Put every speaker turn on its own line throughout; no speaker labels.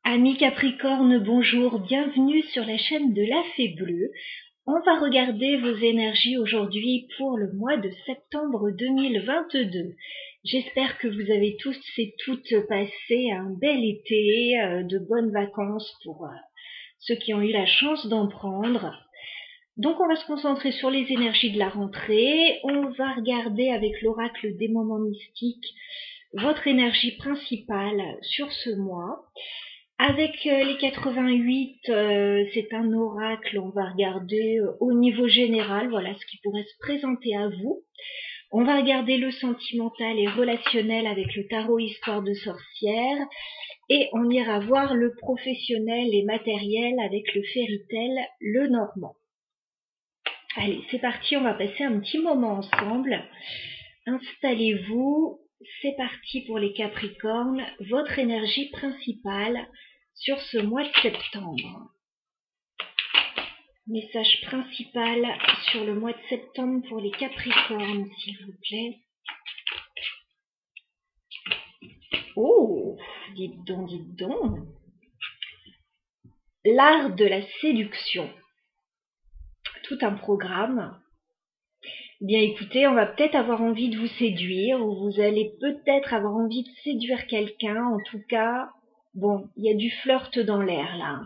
Amis Capricorne, bonjour, bienvenue sur la chaîne de la Fée Bleue. On va regarder vos énergies aujourd'hui pour le mois de septembre 2022. J'espère que vous avez tous et toutes passé un bel été, de bonnes vacances pour ceux qui ont eu la chance d'en prendre. Donc on va se concentrer sur les énergies de la rentrée. On va regarder avec l'oracle des moments mystiques votre énergie principale sur ce mois. Avec les 88, c'est un oracle, on va regarder au niveau général, voilà ce qui pourrait se présenter à vous. On va regarder le sentimental et relationnel avec le tarot Histoire de sorcière. Et on ira voir le professionnel et matériel avec le fairy-tale, le normand. Allez, c'est parti, on va passer un petit moment ensemble. Installez-vous, c'est parti pour les Capricornes, votre énergie principale sur ce mois de septembre. Message principal sur le mois de septembre pour les Capricornes, s'il vous plaît. Oh, dites donc. L'art de la séduction. Tout un programme. Bien écoutez, on va peut-être avoir envie de vous séduire, ou vous allez peut-être avoir envie de séduire quelqu'un. En tout cas, bon, il y a du flirt dans l'air là.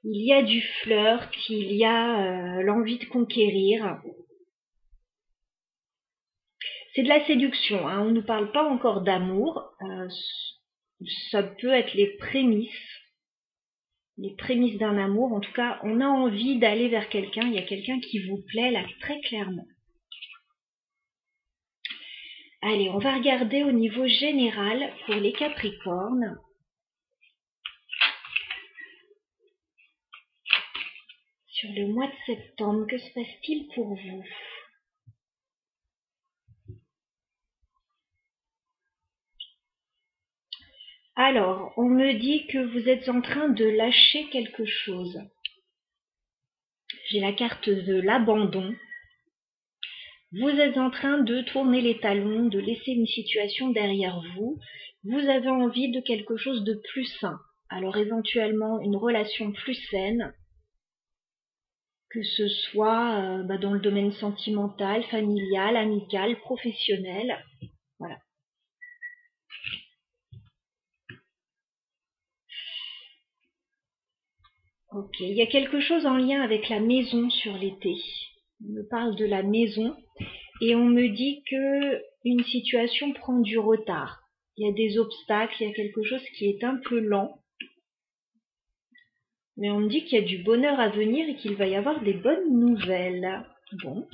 Il y a du flirt, il y a l'envie de conquérir. C'est de la séduction, hein. On ne nous parle pas encore d'amour. Ça peut être les prémices d'un amour. En tout cas, on a envie d'aller vers quelqu'un. Il y a quelqu'un qui vous plaît là très clairement. Allez, on va regarder au niveau général pour les Capricornes. Sur le mois de septembre, que se passe-t-il pour vous? Alors, on me dit que vous êtes en train de lâcher quelque chose. J'ai la carte de l'abandon. Vous êtes en train de tourner les talons, de laisser une situation derrière vous. Vous avez envie de quelque chose de plus sain. Alors éventuellement une relation plus saine, que ce soit dans le domaine sentimental, familial, amical, professionnel. Voilà. Ok, il y a quelque chose en lien avec la maison sur l'été. On me parle de la maison et on me dit que une situation prend du retard. Il y a des obstacles, il y a quelque chose qui est un peu lent. Mais on me dit qu'il y a du bonheur à venir et qu'il va y avoir des bonnes nouvelles. Bon.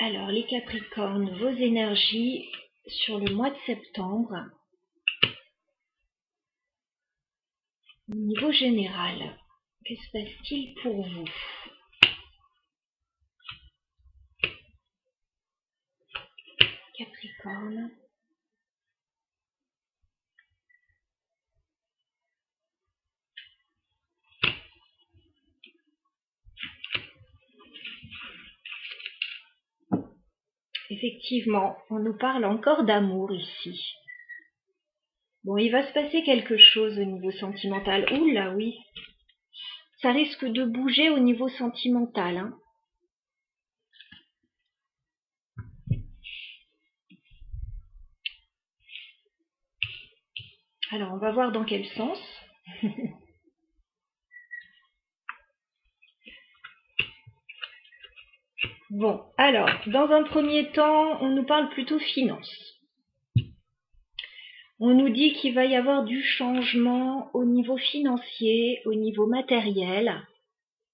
Alors, les Capricornes, vos énergies sur le mois de septembre. Au niveau général, que se passe-t-il pour vous? Capricorne. Effectivement, on nous parle encore d'amour ici. Bon, il va se passer quelque chose au niveau sentimental. Oula, oui. Ça risque de bouger au niveau sentimental, hein. Alors, on va voir dans quel sens. Bon, alors, dans un premier temps, on nous parle plutôt finances. On nous dit qu'il va y avoir du changement au niveau financier, au niveau matériel.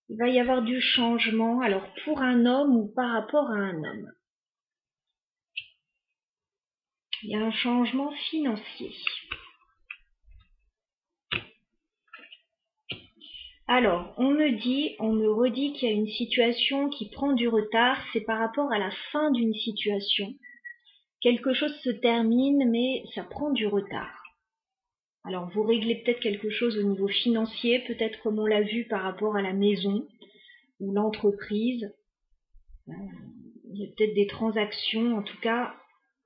Il va y avoir du changement, alors pour un homme ou par rapport à un homme. Il y a un changement financier. Alors, on me redit qu'il y a une situation qui prend du retard, c'est par rapport à la fin d'une situation. Quelque chose se termine, mais ça prend du retard. Alors, vous réglez peut-être quelque chose au niveau financier, peut-être comme on l'a vu par rapport à la maison. ou l'entreprise. Il y a peut-être des transactions, en tout cas,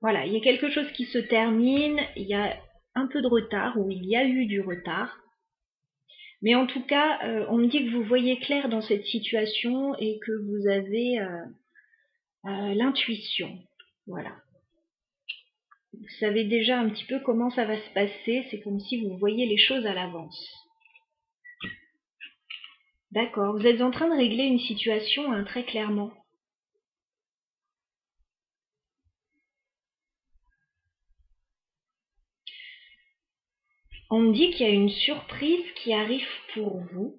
voilà, il y a quelque chose qui se termine, il y a un peu de retard, ou il y a eu du retard. Mais en tout cas, on me dit que vous voyez clair dans cette situation et que vous avez l'intuition. Voilà. Vous savez déjà un petit peu comment ça va se passer, c'est comme si vous voyez les choses à l'avance. D'accord, vous êtes en train de régler une situation hein, très clairement. On me dit qu'il y a une surprise qui arrive pour vous.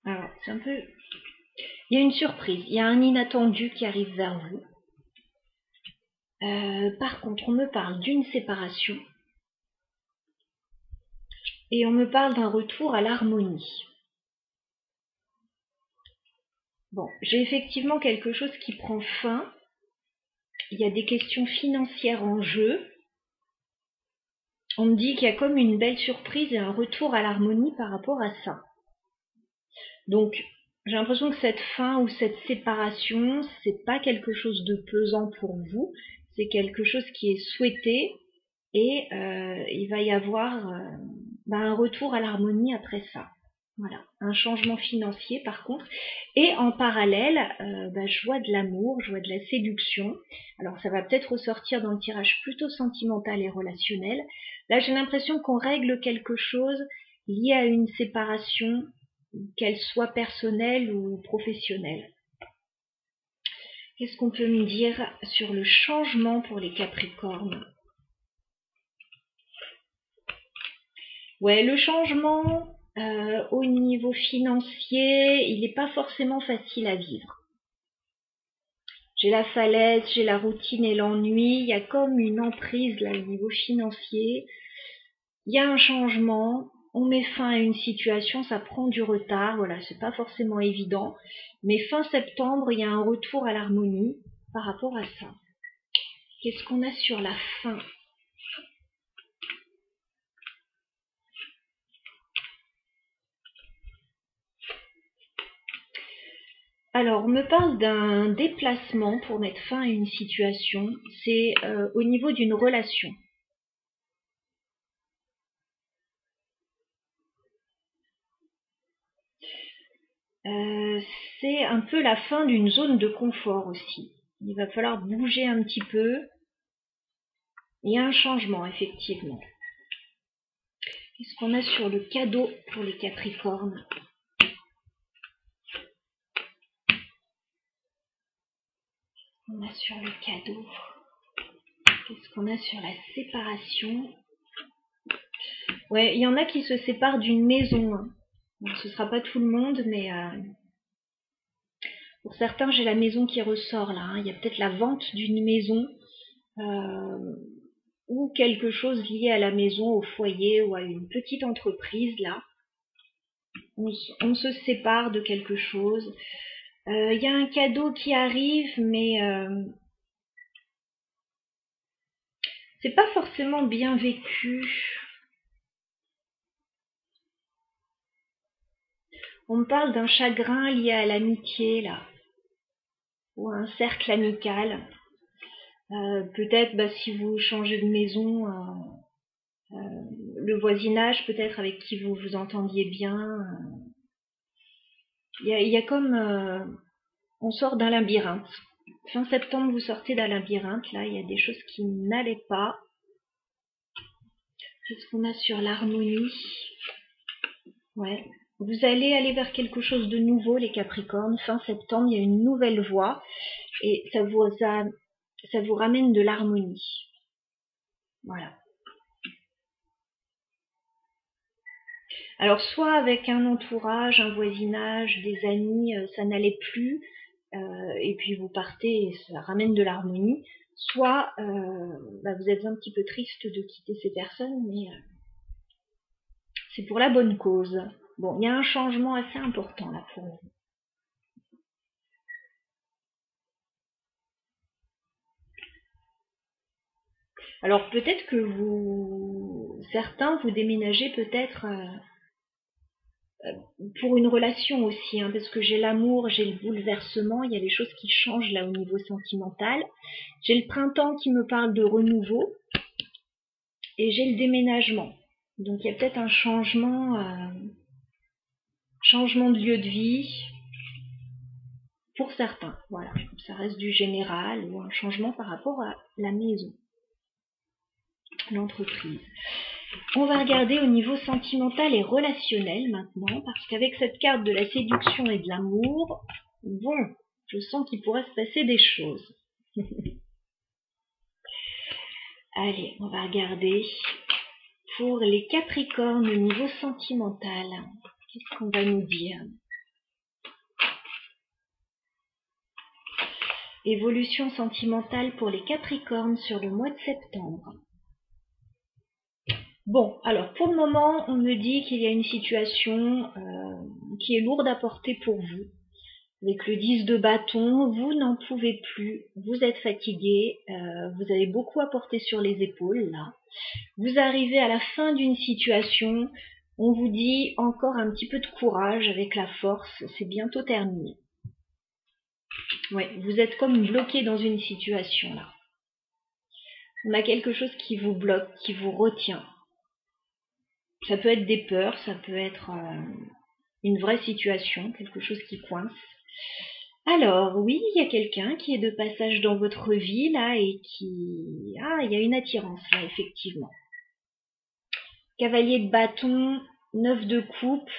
Alors, c'est un peu... Il y a une surprise, il y a un inattendu qui arrive vers vous. Par contre, on me parle d'une séparation. Et on me parle d'un retour à l'harmonie. Bon, j'ai effectivement quelque chose qui prend fin. Il y a des questions financières en jeu. On me dit qu'il y a comme une belle surprise et un retour à l'harmonie par rapport à ça. Donc, j'ai l'impression que cette fin ou cette séparation, c'est pas quelque chose de pesant pour vous. C'est quelque chose qui est souhaité et il va y avoir un retour à l'harmonie après ça. Voilà, un changement financier par contre. Et en parallèle, je vois de l'amour, je vois de la séduction. Alors ça va peut-être ressortir dans le tirage plutôt sentimental et relationnel. Là j'ai l'impression qu'on règle quelque chose lié à une séparation, qu'elle soit personnelle ou professionnelle. Qu'est-ce qu'on peut me dire sur le changement pour les Capricornes? Ouais, le changement au niveau financier, il n'est pas forcément facile à vivre. J'ai la falaise, j'ai la routine et l'ennui, il y a comme une emprise là au niveau financier. Il y a un changement, on met fin à une situation, ça prend du retard, voilà, c'est pas forcément évident. Mais fin septembre, il y a un retour à l'harmonie par rapport à ça. Qu'est-ce qu'on a sur la fin ? Alors, on me parle d'un déplacement pour mettre fin à une situation. C'est au niveau d'une relation. C'est un peu la fin d'une zone de confort aussi. Il va falloir bouger un petit peu. Il y a un changement, effectivement. Qu'est-ce qu'on a sur le cadeau pour les Capricornes ? On a sur le cadeau. Qu'est-ce qu'on a sur la séparation ? Ouais, il y en a qui se séparent d'une maison. Hein. Bon, ce sera pas tout le monde, mais pour certains, j'ai la maison qui ressort là. Hein. Il y a peut-être la vente d'une maison ou quelque chose lié à la maison, au foyer ou à une petite entreprise là. On se sépare de quelque chose. Il y a un cadeau qui arrive, mais c'est pas forcément bien vécu. On me parle d'un chagrin lié à l'amitié là, ou à un cercle amical. Peut-être si vous changez de maison, le voisinage peut-être avec qui vous vous entendiez bien. Il y a comme on sort d'un labyrinthe. Fin septembre, vous sortez d'un labyrinthe. Là, il y a des choses qui n'allaient pas. Qu'est-ce qu'on a sur l'harmonie ? Ouais. Vous allez aller vers quelque chose de nouveau, les Capricornes. Fin septembre, il y a une nouvelle voie et ça vous ramène de l'harmonie. Voilà. Alors, soit avec un entourage, un voisinage, des amis, ça n'allait plus, et puis vous partez et ça ramène de l'harmonie. Soit vous êtes un petit peu triste de quitter ces personnes, mais c'est pour la bonne cause. Bon, il y a un changement assez important là pour vous. Alors peut-être que certains vous déménagez peut-être pour une relation aussi, hein, parce que j'ai l'amour, j'ai le bouleversement, il y a des choses qui changent là au niveau sentimental. J'ai le printemps qui me parle de renouveau et j'ai le déménagement. Donc il y a peut-être un changement de lieu de vie pour certains. Voilà, ça reste du général ou un changement par rapport à la maison, l'entreprise. On va regarder au niveau sentimental et relationnel maintenant, parce qu'avec cette carte de la séduction et de l'amour, bon, je sens qu'il pourrait se passer des choses. Allez, on va regarder pour les Capricornes au niveau sentimental. Qu'est-ce qu'on va nous dire? Évolution sentimentale pour les Capricornes sur le mois de septembre. Bon, alors pour le moment, on me dit qu'il y a une situation qui est lourde à porter pour vous. Avec le 10 de bâton, vous n'en pouvez plus, vous êtes fatigué, vous avez beaucoup à porter sur les épaules là. Vous arrivez à la fin d'une situation, on vous dit encore un petit peu de courage avec la force, c'est bientôt terminé. Ouais, vous êtes comme bloqué dans une situation là. On a quelque chose qui vous bloque, qui vous retient. Ça peut être des peurs, ça peut être une vraie situation, quelque chose qui coince. Alors, oui, il y a quelqu'un qui est de passage dans votre vie, là, et qui... Ah, il y a une attirance, là, effectivement. Cavalier de bâton, 9 de coupe.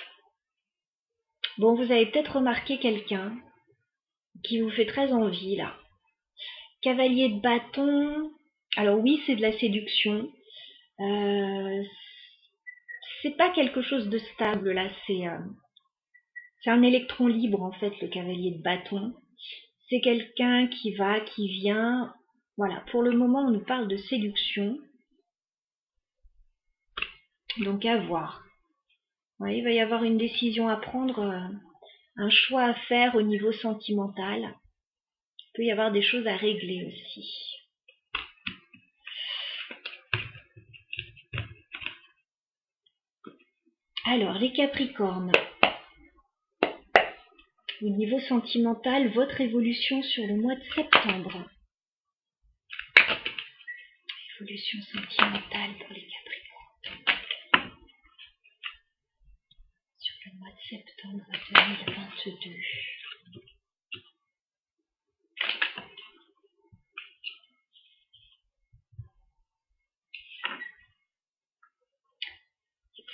Bon, vous avez peut-être remarqué quelqu'un qui vous fait très envie, là. Cavalier de bâton... Alors oui, c'est de la séduction. C'est pas quelque chose de stable, là, c'est un électron libre, en fait, le cavalier de bâton. C'est quelqu'un qui va, qui vient. Voilà, pour le moment, on nous parle de séduction. Donc, à voir. Ouais, il va y avoir une décision à prendre, un choix à faire au niveau sentimental. Il peut y avoir des choses à régler aussi. Alors, les Capricornes. Au niveau sentimental, votre évolution sur le mois de septembre. Évolution sentimentale pour les Capricornes. Sur le mois de septembre 2022.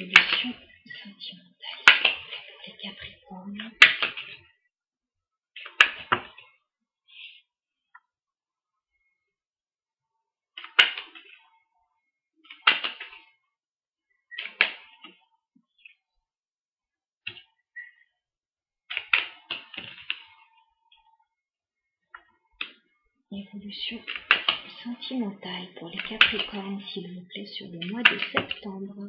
Évolution sentimentale pour les Capricornes. Évolution sentimentale pour les Capricornes, s'il vous plaît, sur le mois de septembre.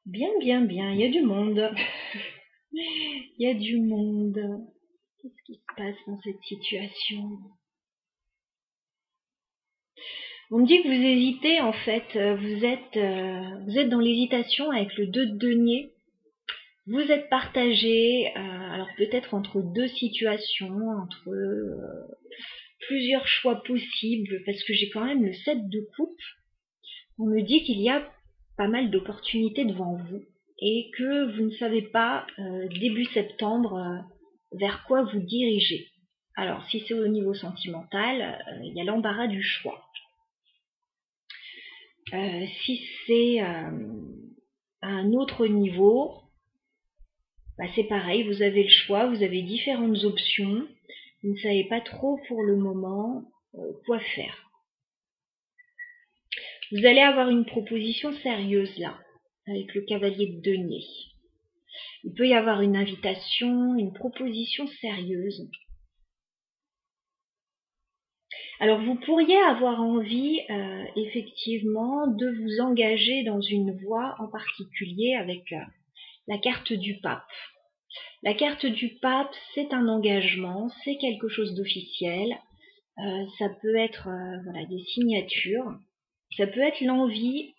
Bien, bien, bien, il y a du monde. Il y a du monde. Qu'est-ce qui se passe dans cette situation? On me dit que vous hésitez, en fait. Vous êtes dans l'hésitation avec le 2 de denier. Vous êtes partagé, alors peut-être entre deux situations, entre plusieurs choix possibles, parce que j'ai quand même le 7 de coupe. On me dit qu'il y a pas mal d'opportunités devant vous et que vous ne savez pas début septembre vers quoi vous dirigez. Alors si c'est au niveau sentimental, il y a l'embarras du choix. Si c'est à un autre niveau, bah c'est pareil, vous avez le choix, vous avez différentes options, vous ne savez pas trop pour le moment quoi faire. Vous allez avoir une proposition sérieuse là, avec le cavalier de denier. Il peut y avoir une invitation, une proposition sérieuse. Alors vous pourriez avoir envie effectivement de vous engager dans une voie en particulier avec la carte du pape. La carte du pape, c'est un engagement, c'est quelque chose d'officiel. Ça peut être voilà, des signatures. Ça peut être l'envie,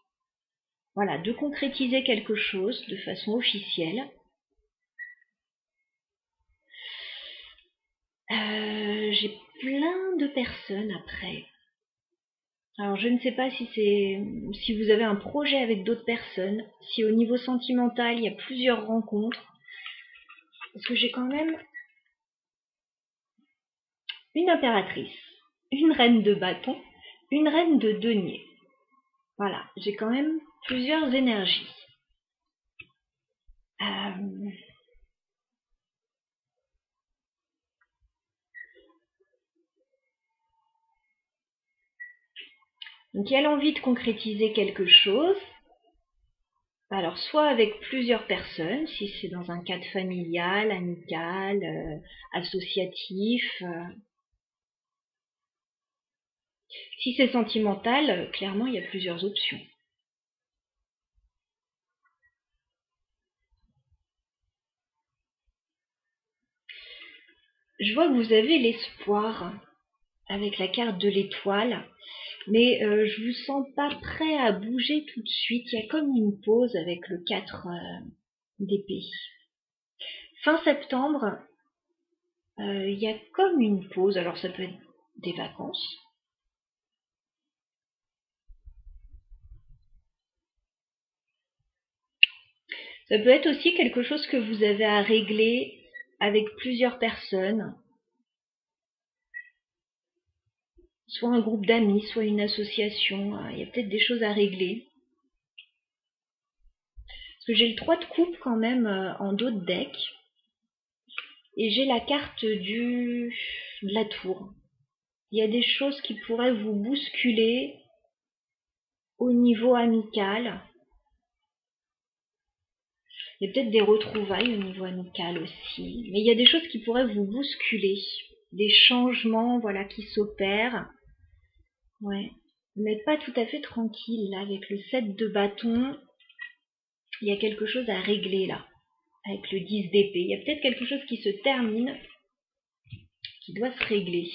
voilà, de concrétiser quelque chose de façon officielle. J'ai plein de personnes après. Alors je ne sais pas si vous avez un projet avec d'autres personnes, si au niveau sentimental il y a plusieurs rencontres, parce que j'ai quand même une impératrice, une reine de bâton, une reine de denier. Voilà, j'ai quand même plusieurs énergies. Donc il y a l'envie de concrétiser quelque chose. Alors soit avec plusieurs personnes, si c'est dans un cadre familial, amical, associatif. Si c'est sentimental, clairement il y a plusieurs options. Je vois que vous avez l'espoir avec la carte de l'étoile, mais je vous sens pas prêt à bouger tout de suite. Il y a comme une pause avec le 4 d'épée. Fin septembre, il y a comme une pause. Alors ça peut être des vacances. Ça peut être aussi quelque chose que vous avez à régler avec plusieurs personnes. Soit un groupe d'amis, soit une association. Il y a peut-être des choses à régler. Parce que j'ai le 3 de coupe quand même en dos de deck. Et j'ai la carte de la tour. Il y a des choses qui pourraient vous bousculer au niveau amical. Il y a peut-être des retrouvailles au niveau amical aussi. Mais il y a des choses qui pourraient vous bousculer. Des changements, voilà, qui s'opèrent. Ouais. Vous n'êtes pas tout à fait tranquille, là, avec le 7 de bâton. Il y a quelque chose à régler, là. Avec le 10 d'épée. Il y a peut-être quelque chose qui se termine, qui doit se régler.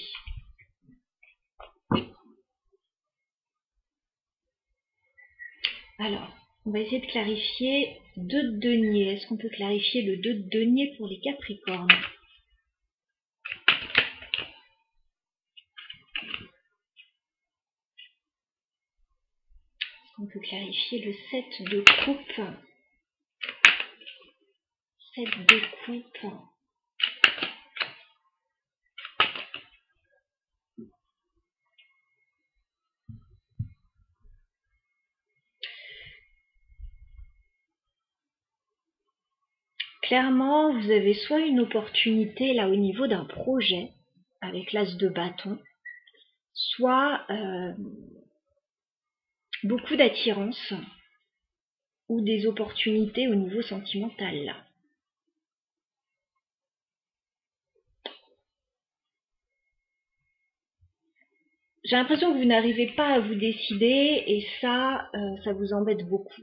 Alors, on va essayer de clarifier 2 de denier. Est-ce qu'on peut clarifier le 2 de denier pour les Capricornes? Est-ce qu'on peut clarifier le 7 de coupe? 7 de coupe. Clairement, vous avez soit une opportunité là au niveau d'un projet avec l'as de bâton, soit beaucoup d'attirance ou des opportunités au niveau sentimental là. J'ai l'impression que vous n'arrivez pas à vous décider et ça vous embête beaucoup.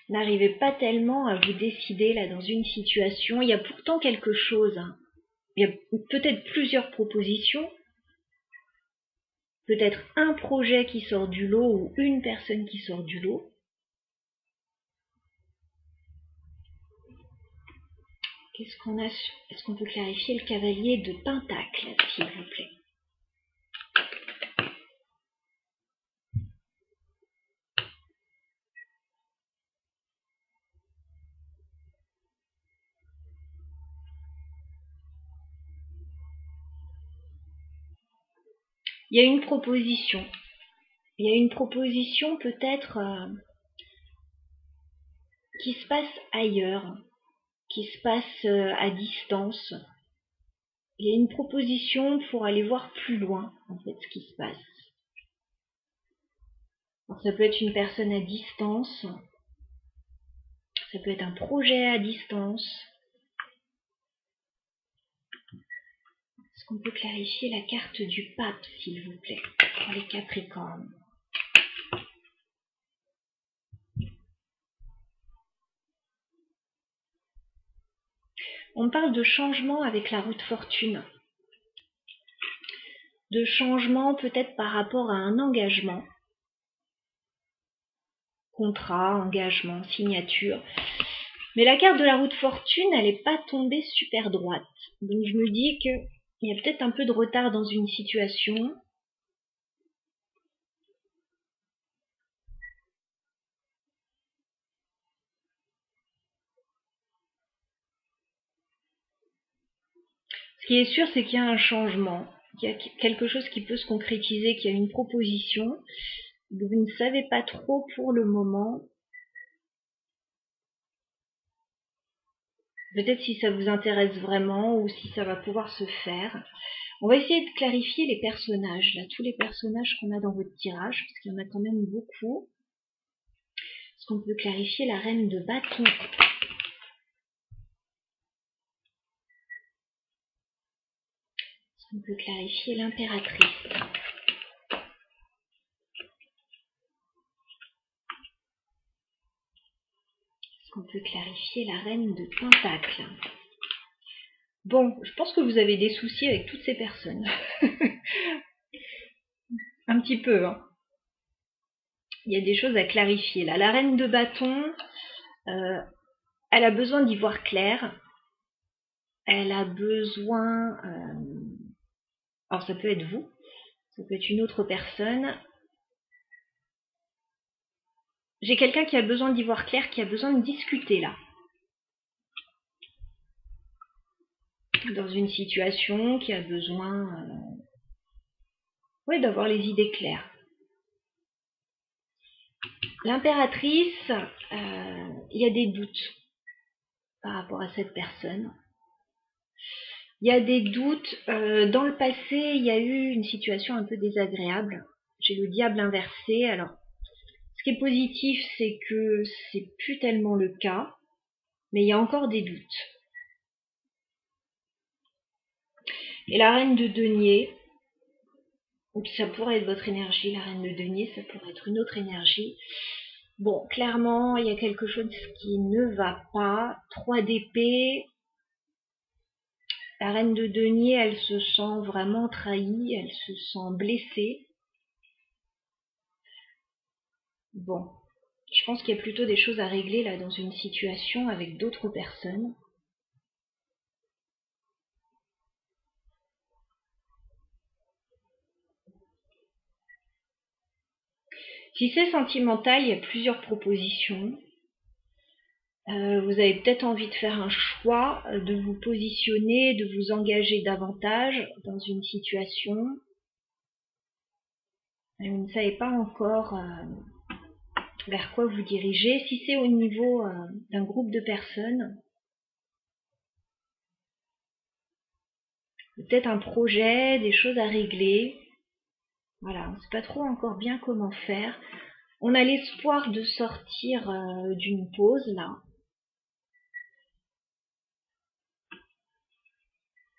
N'arrivez pas tellement à vous décider là dans une situation. Il y a pourtant quelque chose. Il y a peut-être plusieurs propositions. Peut-être un projet qui sort du lot ou une personne qui sort du lot. Qu'est-ce qu'on a? Est-ce qu'on peut clarifier le cavalier de Pentacle, s'il vous plaît? Il y a une proposition. Il y a une proposition peut-être qui se passe ailleurs, qui se passe à distance. Il y a une proposition pour aller voir plus loin, en fait, ce qui se passe. Alors, ça peut être une personne à distance, ça peut être un projet à distance. Est-ce qu'on peut clarifier la carte du pape, s'il vous plaît, pour les Capricornes? On parle de changement avec la roue de fortune. de changement peut-être par rapport à un engagement. Contrat, engagement, signature. Mais la carte de la roue de fortune, elle n'est pas tombée super droite. Donc je me dis qu'il y a peut-être un peu de retard dans une situation. Ce qui est sûr, c'est qu'il y a un changement, qu'il y a quelque chose qui peut se concrétiser, qu'il y a une proposition. Vous ne savez pas trop pour le moment. Peut-être si ça vous intéresse vraiment ou si ça va pouvoir se faire. On va essayer de clarifier les personnages, là, tous les personnages qu'on a dans votre tirage, parce qu'il y en a quand même beaucoup. Est-ce qu'on peut clarifier la reine de bâton? Est-ce qu'on peut clarifier l'impératrice? Est-ce qu'on peut clarifier la reine de pentacle? Bon, je pense que vous avez des soucis avec toutes ces personnes. Un petit peu, hein. Il y a des choses à clarifier là. La reine de bâton, elle a besoin d'y voir clair. Elle a besoin... alors ça peut être vous, ça peut être une autre personne. J'ai quelqu'un qui a besoin d'y voir clair, qui a besoin de discuter là. Dans une situation, qui a besoin d'avoir les idées claires. L'impératrice, il y a des doutes par rapport à cette personne. Il y a des doutes. Dans le passé, il y a eu une situation un peu désagréable. J'ai le diable inversé. Alors, ce qui est positif, c'est que c'est plus tellement le cas, mais il y a encore des doutes. Et la reine de denier, ça pourrait être votre énergie, la reine de denier, ça pourrait être une autre énergie. Bon, clairement, il y a quelque chose qui ne va pas. 3 d'épée. La reine de denier, elle se sent vraiment trahie, elle se sent blessée. Bon, je pense qu'il y a plutôt des choses à régler là dans une situation avec d'autres personnes. Si c'est sentimental, il y a plusieurs propositions. Vous avez peut-être envie de faire un choix, de vous positionner, de vous engager davantage dans une situation. Vous ne savez pas encore vers quoi vous dirigez. Si c'est au niveau d'un groupe de personnes, peut-être un projet, des choses à régler. Voilà, on ne sait pas trop encore bien comment faire. On a l'espoir de sortir d'une pause là.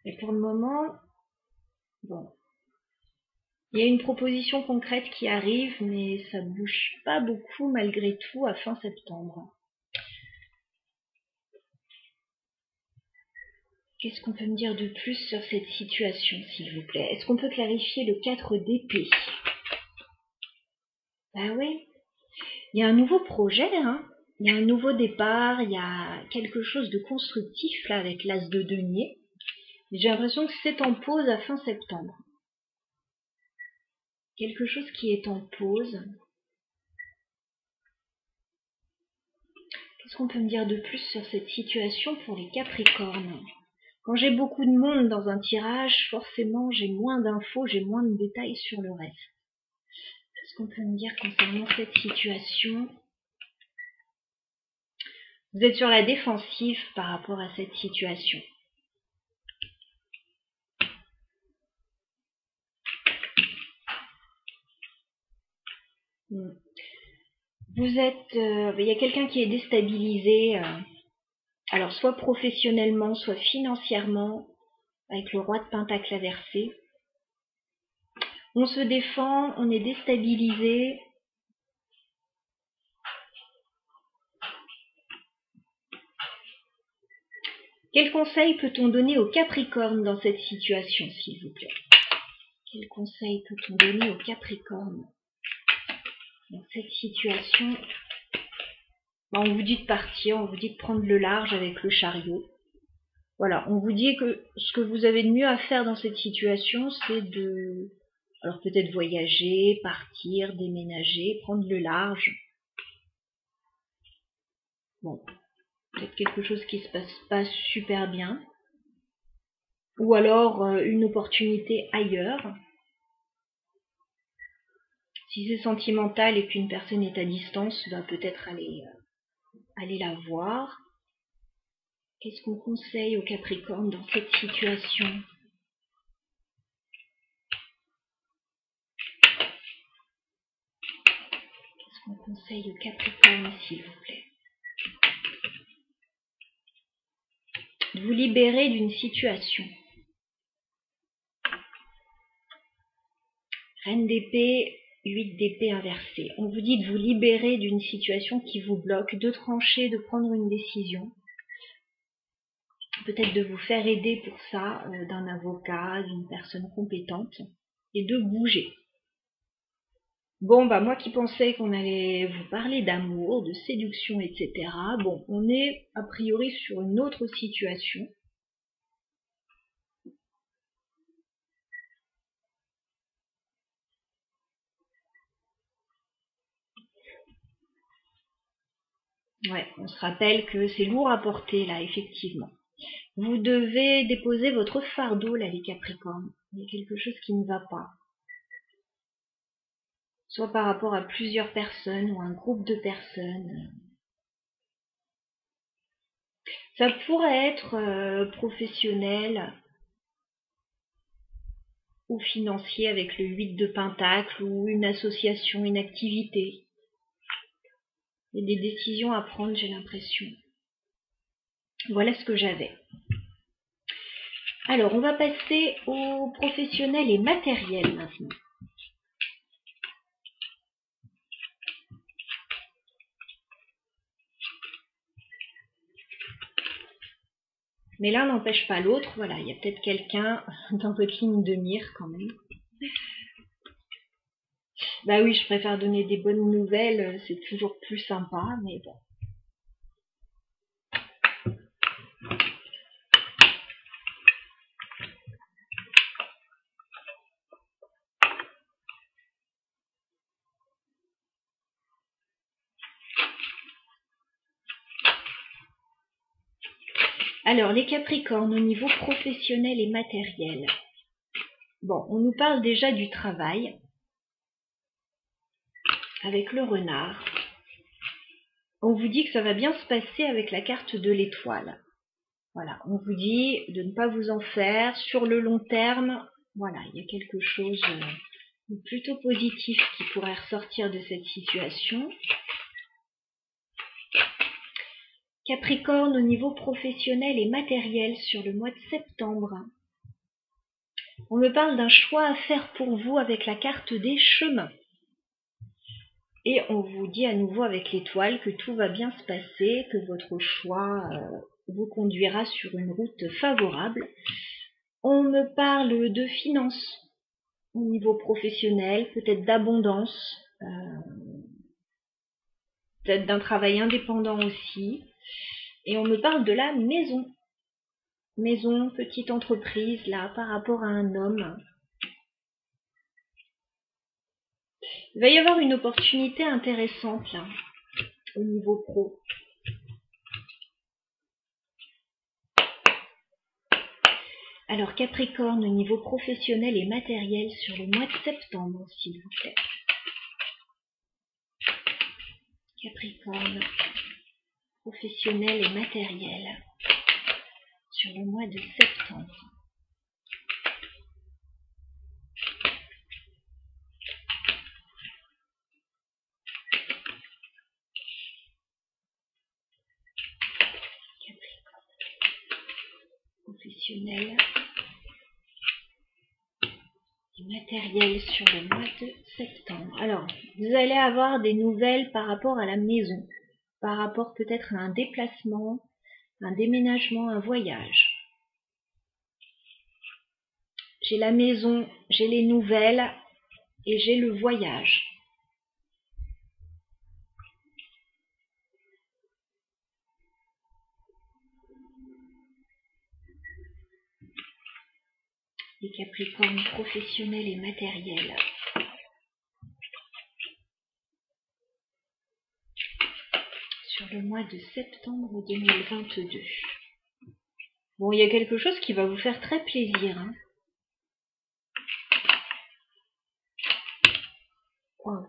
Et pour le moment, bon, il y a une proposition concrète qui arrive, mais ça ne bouge pas beaucoup malgré tout à fin septembre. Qu'est-ce qu'on peut me dire de plus sur cette situation, s'il vous plaît? Est-ce qu'on peut clarifier le 4 d'épée? Bah oui, il y a un nouveau projet, hein. Il y a un nouveau départ, il y a quelque chose de constructif là avec l'as de denier. J'ai l'impression que c'est en pause à fin septembre. Quelque chose qui est en pause. Qu'est-ce qu'on peut me dire de plus sur cette situation pour les Capricornes? Quand j'ai beaucoup de monde dans un tirage, forcément j'ai moins d'infos, j'ai moins de détails sur le reste. Qu'est-ce qu'on peut me dire concernant cette situation? Vous êtes sur la défensive par rapport à cette situation. Vous êtes, il y a quelqu'un qui est déstabilisé, alors soit professionnellement, soit financièrement, avec le roi de pentacle inversé. On se défend, on est déstabilisé. Quel conseil peut-on donner aux Capricornes dans cette situation, s'il vous plaît? Quel conseil peut-on donner au Capricorne dans cette situation? On vous dit de partir, on vous dit de prendre le large avec le chariot. Voilà, on vous dit que ce que vous avez de mieux à faire dans cette situation, c'est de... Alors peut-être voyager, partir, déménager, prendre le large. Bon, peut-être quelque chose qui se passe pas super bien. Ou alors une opportunité ailleurs. Si c'est sentimental et qu'une personne est à distance, va peut-être aller la voir. Qu'est-ce qu'on conseille au Capricorne dans cette situation? Qu'est-ce qu'on conseille au Capricorne, s'il vous plaît? De vous libérer d'une situation. Reine d'épée, 8 d'épée inversée. On vous dit de vous libérer d'une situation qui vous bloque, de trancher, de prendre une décision. Peut-être de vous faire aider pour ça d'un avocat, d'une personne compétente, et de bouger. Bon, bah moi qui pensais qu'on allait vous parler d'amour, de séduction, etc. Bon, on est a priori sur une autre situation. Ouais, on se rappelle que c'est lourd à porter là, effectivement. Vous devez déposer votre fardeau là, les Capricornes. Il y a quelque chose qui ne va pas. Soit par rapport à plusieurs personnes ou un groupe de personnes. Ça pourrait être professionnel ou financier avec le 8 de Pentacle ou une association, une activité. Il y a des décisions à prendre, j'ai l'impression. Voilà ce que j'avais. Alors, on va passer au professionnel et matériel maintenant. Mais l'un n'empêche pas l'autre. Voilà, il y a peut-être quelqu'un dans votre ligne de mire quand même. Bah oui, je préfère donner des bonnes nouvelles, c'est toujours plus sympa, mais bon. Alors, les Capricornes au niveau professionnel et matériel. Bon, on nous parle déjà du travail avec le renard. On vous dit que ça va bien se passer avec la carte de l'étoile. Voilà, on vous dit de ne pas vous en faire. Sur le long terme, voilà, il y a quelque chose de plutôt positif qui pourrait ressortir de cette situation. Capricorne au niveau professionnel et matériel sur le mois de septembre. On me parle d'un choix à faire pour vous avec la carte des chemins. Et on vous dit à nouveau avec l'étoile que tout va bien se passer, que votre choix vous conduira sur une route favorable. On me parle de finances au niveau professionnel, peut-être d'abondance, peut-être d'un travail indépendant aussi. Et on me parle de la maison. Maison, petite entreprise, là, par rapport à un homme. Il va y avoir une opportunité intéressante, là, au niveau pro. Alors, Capricorne, au niveau professionnel et matériel sur le mois de septembre, s'il vous plaît. Capricorne, professionnel et matériel sur le mois de septembre. Professionnel et matériel sur le mois de septembre. Alors, vous allez avoir des nouvelles par rapport à la maison, par rapport peut-être à un déplacement, un déménagement, un voyage. j'ai la maison, j'ai les nouvelles et j'ai le voyage. Les Capricornes professionnels et matériels. Sur le mois de septembre 2022. Bon, il y a quelque chose qui va vous faire très plaisir. Hein. Wow.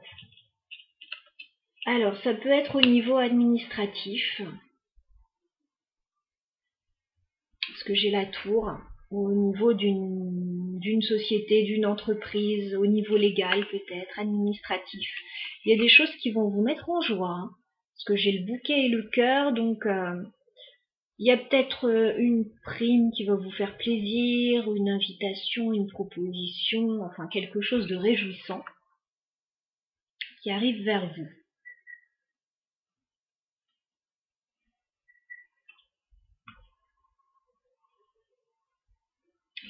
Alors, ça peut être au niveau administratif. Parce que j'ai la tour. Ou au niveau d'une société, d'une entreprise, au niveau légal peut-être, administratif. Il y a des choses qui vont vous mettre en joie. Hein. Parce que j'ai le bouquet et le cœur, donc il y a peut-être une prime qui va vous faire plaisir, une invitation, une proposition, enfin quelque chose de réjouissant qui arrive vers vous.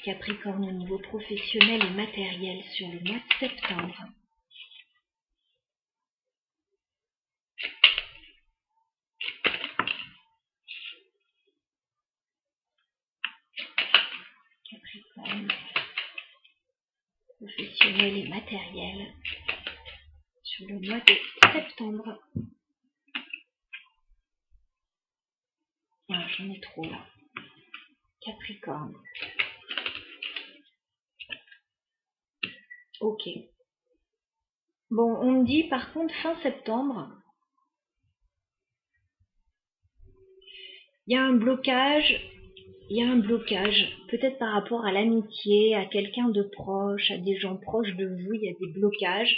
Capricorne au niveau professionnel et matériel sur le mois de septembre. Capricorne professionnel et matériel sur le mois de septembre. Ah, j'en ai trop là. Capricorne. Ok. Bon, on me dit par contre fin septembre, il y a un blocage, peut-être par rapport à l'amitié, à quelqu'un de proche, à des gens proches de vous, il y a des blocages.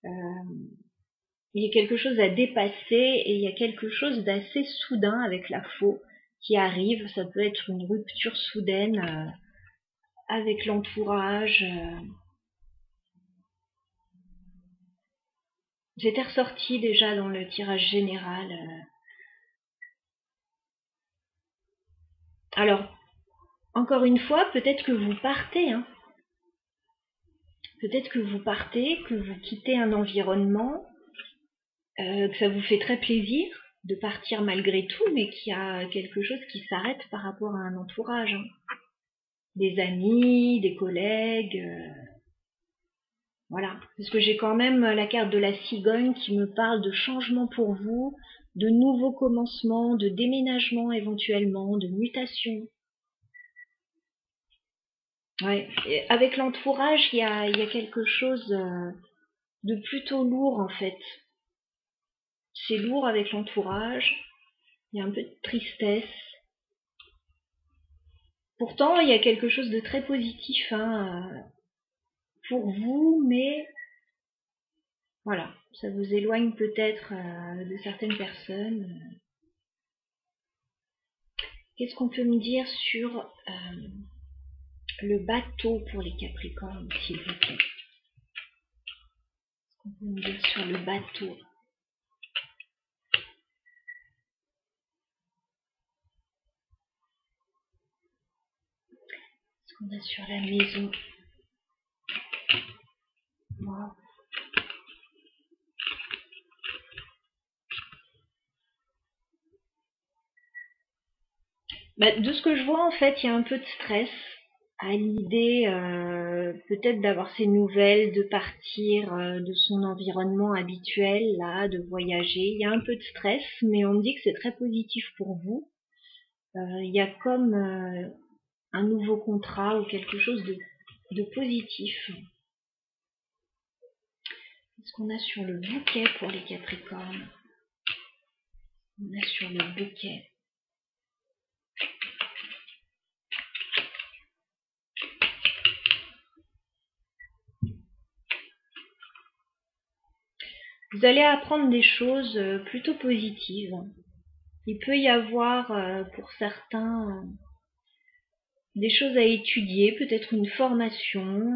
Il y a quelque chose à dépasser et il y a quelque chose d'assez soudain avec la faux qui arrive. Ça peut être une rupture soudaine avec l'entourage. J'étais ressortie déjà dans le tirage général. Alors, encore une fois, peut-être que vous partez. Hein. Peut-être que vous partez, que vous quittez un environnement, que ça vous fait très plaisir de partir malgré tout, mais qu'il y a quelque chose qui s'arrête par rapport à un entourage. Hein. Des amis, des collègues. Voilà, parce que j'ai quand même la carte de la cigogne qui me parle de changement pour vous, de nouveaux commencements, de déménagement éventuellement, de mutation. Ouais. Et avec l'entourage, il y a quelque chose de plutôt lourd en fait. C'est lourd avec l'entourage, il y a un peu de tristesse. Pourtant, il y a quelque chose de très positif hein, pour vous, mais voilà, ça vous éloigne peut-être de certaines personnes. Qu'est-ce qu'on peut me dire sur le bateau pour les Capricornes, s'il vous plaît? Qu'est-ce qu'on peut me dire sur le bateau? Qu'est-ce qu'on a sur la maison? Wow. Bah, de ce que je vois, en fait, il y a un peu de stress à l'idée peut-être d'avoir ces nouvelles, de partir de son environnement habituel, là, de voyager. Il y a un peu de stress, mais on me dit que c'est très positif pour vous. Il y a comme un nouveau contrat ou quelque chose de positif. Qu'est-ce qu'on a sur le bouquet pour les Capricornes? On a sur le bouquet. Vous allez apprendre des choses plutôt positives. Il peut y avoir pour certains des choses à étudier, peut-être une formation.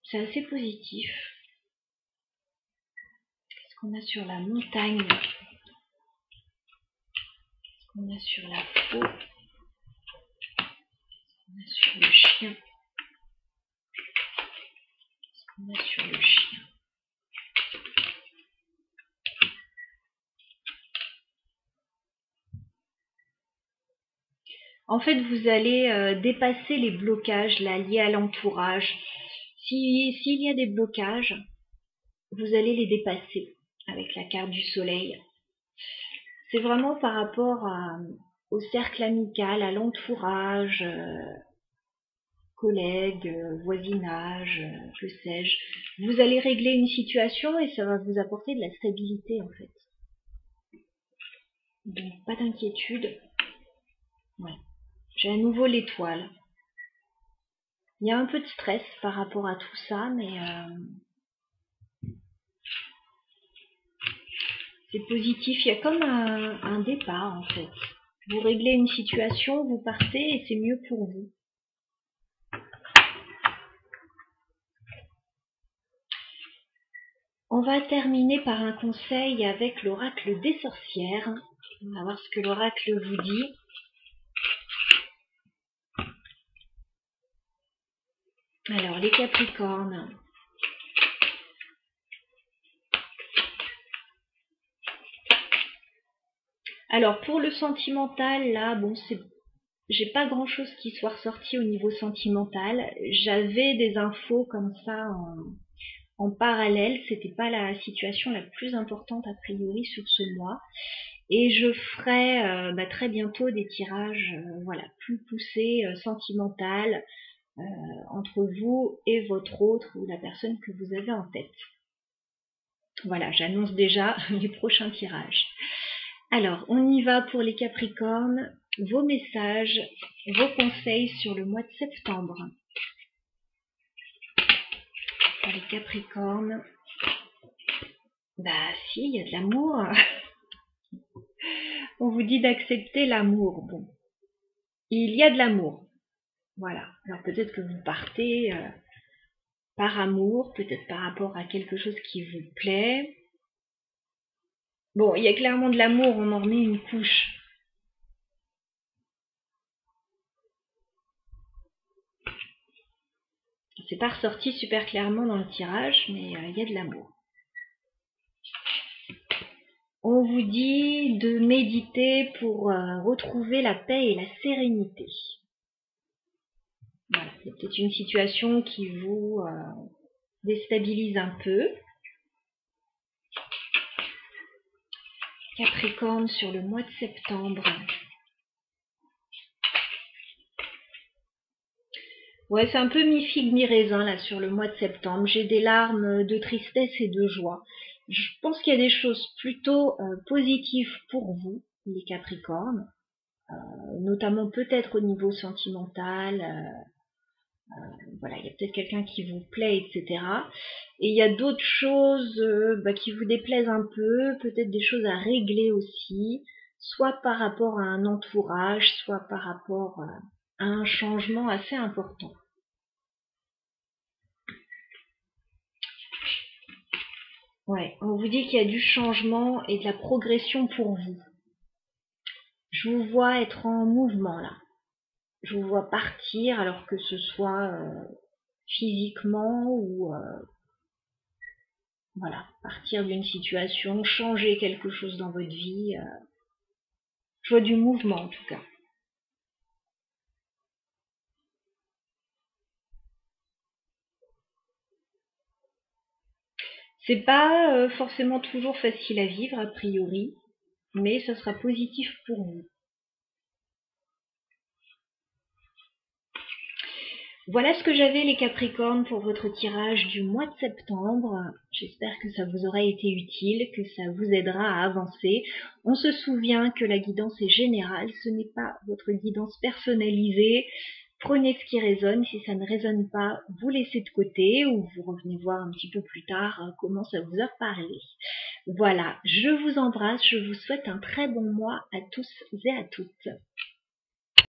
C'est assez positif. Qu'est-ce qu'on a sur la montagne? Qu'est-ce qu'on a sur la faux? On a sur le chien. Qu'est-ce qu'on a sur le chien? En fait, vous allez dépasser les blocages là, liés à l'entourage. S'il y a des blocages, vous allez les dépasser avec la carte du soleil. C'est vraiment par rapport au cercle amical, à l'entourage, collègues, voisinage, que sais-je. Vous allez régler une situation et ça va vous apporter de la stabilité en fait. Donc pas d'inquiétude. Ouais. J'ai à nouveau l'étoile. Il y a un peu de stress par rapport à tout ça, mais c'est positif. Il y a comme un départ en fait. Vous réglez une situation, vous partez et c'est mieux pour vous. On va terminer par un conseil avec l'oracle des sorcières. On va voir ce que l'oracle vous dit. Alors, les Capricornes. Alors, pour le sentimental, là, bon, j'ai pas grand chose qui soit ressorti au niveau sentimental. J'avais des infos comme ça en parallèle. C'était pas la situation la plus importante a priori sur ce mois. Et je ferai très bientôt des tirages voilà, plus poussés, sentimental, entre vous et votre autre ou la personne que vous avez en tête. Voilà, j'annonce déjà les prochains tirages. Alors, on y va pour les Capricornes. Vos messages, vos conseils sur le mois de septembre. Pour les Capricornes, bah si, il y a de l'amour. On vous dit d'accepter l'amour. Bon, il y a de l'amour. Voilà. Alors peut-être que vous partez par amour, peut-être par rapport à quelque chose qui vous plaît. Bon, il y a clairement de l'amour, on en remet une couche. C'est pas ressorti super clairement dans le tirage, mais il y a de l'amour. On vous dit de méditer pour retrouver la paix et la sérénité. Voilà, c'est peut-être une situation qui vous déstabilise un peu. Capricorne sur le mois de septembre. Ouais, c'est un peu mi-figue, mi-raisin là sur le mois de septembre. J'ai des larmes de tristesse et de joie. Je pense qu'il y a des choses plutôt positives pour vous, les Capricornes, notamment peut-être au niveau sentimental. Voilà, il y a peut-être quelqu'un qui vous plaît, etc. Et il y a d'autres choses qui vous déplaisent un peu, peut-être des choses à régler aussi, soit par rapport à un entourage, soit par rapport à un changement assez important. Ouais, on vous dit qu'il y a du changement et de la progression pour vous. Je vous vois être en mouvement là. Je vous vois partir, alors que ce soit physiquement ou voilà, partir d'une situation, changer quelque chose dans votre vie. Je vois du mouvement en tout cas. C'est pas forcément toujours facile à vivre a priori, mais ça sera positif pour vous. Voilà ce que j'avais les Capricornes pour votre tirage du mois de septembre. J'espère que ça vous aura été utile, que ça vous aidera à avancer. On se souvient que la guidance est générale, ce n'est pas votre guidance personnalisée. Prenez ce qui résonne, si ça ne résonne pas, vous laissez de côté ou vous revenez voir un petit peu plus tard comment ça vous a parlé. Voilà, je vous embrasse, je vous souhaite un très bon mois à tous et à toutes.